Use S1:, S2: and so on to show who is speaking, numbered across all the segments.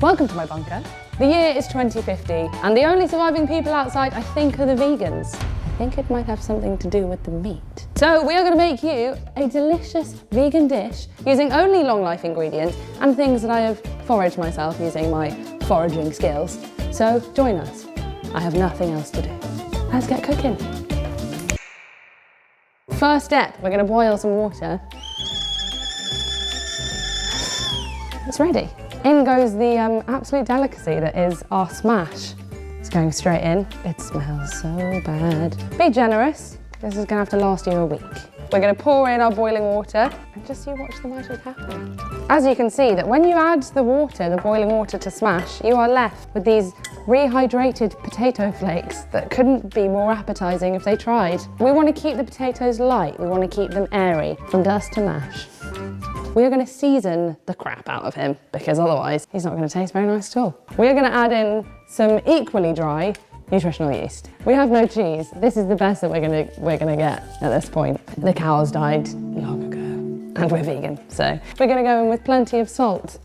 S1: Welcome to my bunker. The year is 2050 and the only surviving people outside I think are the vegans. I think it might have something to do with the meat. So we are going to make you a delicious vegan dish using only long life ingredients and things that I have foraged myself using my foraging skills. So join us. I have nothing else to do. Let's get cooking. First step, we're going to boil some water. It's ready. In goes the absolute delicacy that is our smash. It's going straight in. It smells so bad. Be generous. This is gonna have to last you a week. We're gonna pour in our boiling water and just you watch the magic happen. As you can see that when you add the water, the boiling water to smash, you are left with these rehydrated potato flakes that couldn't be more appetizing if they tried. We want to keep the potatoes light. We want to keep them airy from dust to mash. We are going to season the crap out of him because otherwise he's not going to taste very nice at all. We are going to add in some equally dry nutritional yeast. We have no cheese. This is the best that we're going to get at this point. The cows died long ago and we're vegan, so we're going to go in with plenty of salt.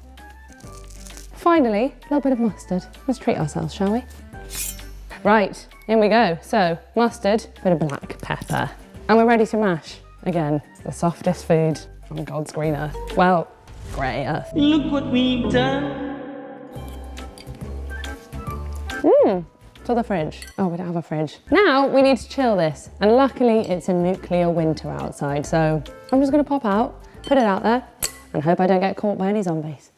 S1: Finally, a little bit of mustard. Let's treat ourselves, shall we? Right, in we go. So mustard, a bit of black pepper, and we're ready to mash. Again, the softest food on God's green earth. Well, grey earth.
S2: Look what we've done.
S1: To the fridge. Oh, we don't have a fridge. Now we need to chill this. And luckily it's a nuclear winter outside. So I'm just gonna pop out, put it out there, and hope I don't get caught by any zombies.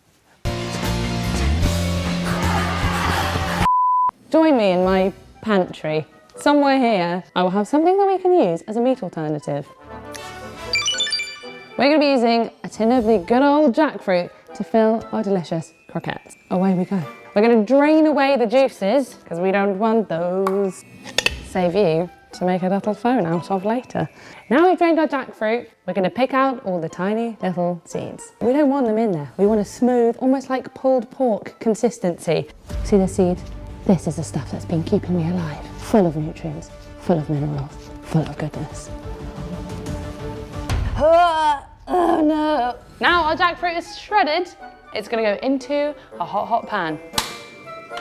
S1: Join me in my pantry. Somewhere here, I will have something that we can use as a meat alternative. We're going to be using a tin of the good old jackfruit to fill our delicious croquettes. Away we go. We're going to drain away the juices because we don't want those. Save you to make a little phone out of later. Now we've drained our jackfruit, we're going to pick out all the tiny little seeds. We don't want them in there. We want a smooth, almost like pulled pork consistency. See the seed? This is the stuff that's been keeping me alive. Full of nutrients, full of minerals, full of goodness. Oh no. Now our jackfruit is shredded. It's gonna go into a hot pan.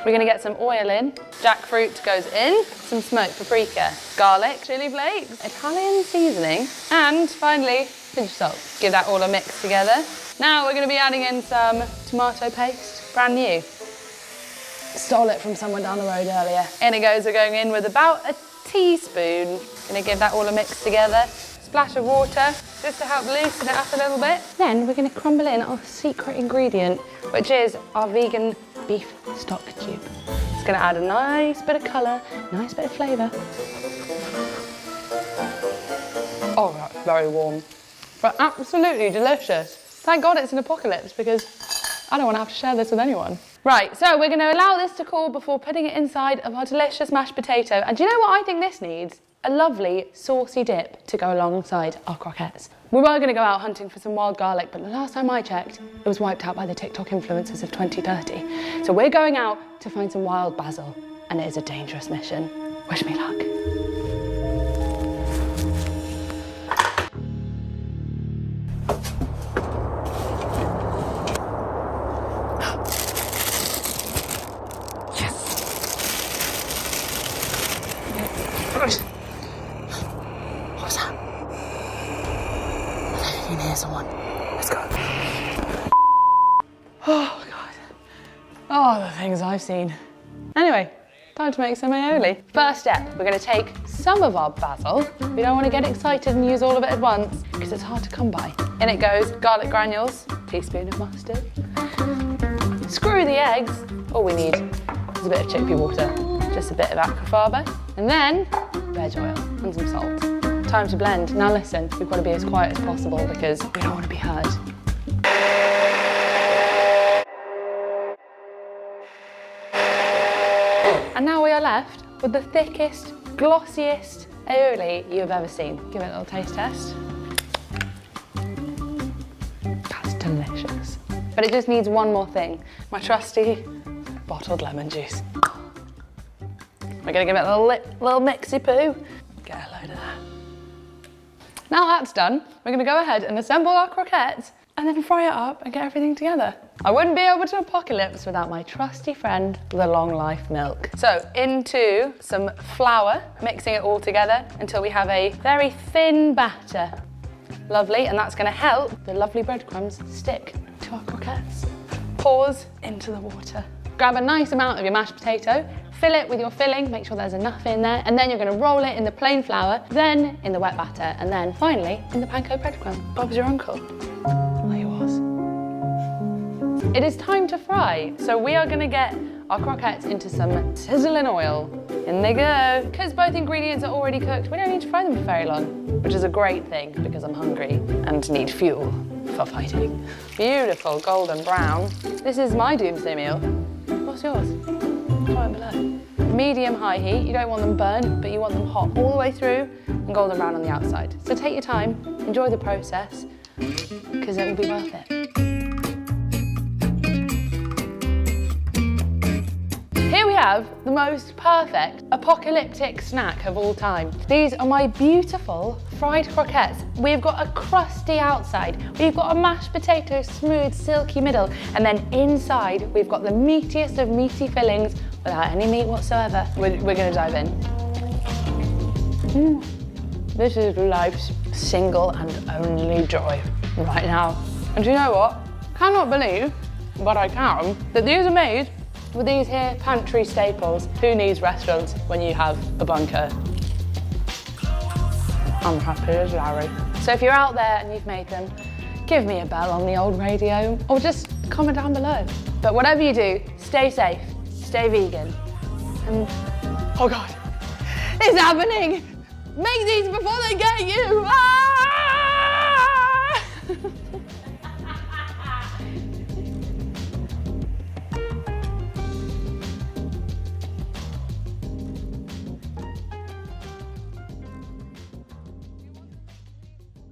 S1: We're gonna get some oil in. Jackfruit goes in, some smoked paprika, garlic, chili flakes, Italian seasoning, and finally, pinch of salt. Give that all a mix together. Now we're gonna be adding in some tomato paste, brand new. Stole it from someone down the road earlier. In it goes, we're going in with about a teaspoon. Gonna give that all a mix together. Splash of water, just to help loosen it up a little bit. Then we're gonna crumble in our secret ingredient, which is our vegan beef stock cube. It's gonna add a nice bit of colour, nice bit of flavour. Oh, that's very warm, but absolutely delicious. Thank God it's an apocalypse because I don't wanna have to share this with anyone. Right, so we're gonna allow this to cool before putting it inside of our delicious mashed potato. And do you know what I think this needs? A lovely saucy dip to go alongside our croquettes. We were going to go out hunting for some wild garlic, but the last time I checked, it was wiped out by the TikTok influencers of 2030. So we're going out to find some wild basil, and it is a dangerous mission. Wish me luck. You can hear someone. Let's go. Oh, God. Oh, the things I've seen. Anyway, time to make some aioli. First step, we're going to take some of our basil. We don't want to get excited and use all of it at once because it's hard to come by. In it goes garlic granules, teaspoon of mustard. Screw the eggs. All we need is a bit of chickpea water, just a bit of aquafaba, and then veg oil and some salt. Time to blend. Now listen, we've got to be as quiet as possible because we don't want to be heard. And now we are left with the thickest, glossiest aioli you have ever seen. Give it a little taste test. That's delicious. But it just needs one more thing. My trusty bottled lemon juice. We're gonna give it a little mixy poo. Get a load of that. Now that's done, we're gonna go ahead and assemble our croquettes and then fry it up and get everything together. I wouldn't be able to apocalypse without my trusty friend, the long life milk. So into some flour, mixing it all together until we have a very thin batter. Lovely, and that's gonna help the lovely breadcrumbs stick to our croquettes. Pours into the water. Grab a nice amount of your mashed potato, fill it with your filling, make sure there's enough in there, and then you're gonna roll it in the plain flour, then in the wet batter, and then finally in the panko breadcrumb. Bob's your uncle. There he was. It is time to fry, so we are gonna get our croquettes into some sizzling oil. In they go. Because both ingredients are already cooked, we don't need to fry them for very long, which is a great thing because I'm hungry and need fuel for fighting. Beautiful golden brown. This is my doomsday meal. What's yours? Comment below. Medium-high heat, you don't want them burnt, but you want them hot all the way through and golden brown on the outside. So take your time, enjoy the process, because it will be worth it. Here we have the most perfect apocalyptic snack of all time. These are my beautiful fried croquettes. We've got a crusty outside, we've got a mashed potato, smooth, silky middle, and then inside we've got the meatiest of meaty fillings without any meat whatsoever. We're gonna dive in. This is life's single and only joy right now. And do you know what? Cannot believe, but I can, that these are made with these here pantry staples. Who needs restaurants when you have a bunker? I'm happy as Larry. So if you're out there and you've made them, give me a bell on the old radio or just comment down below. But whatever you do, stay safe, stay vegan. And, oh God, it's happening! Make these before they get you! Ah!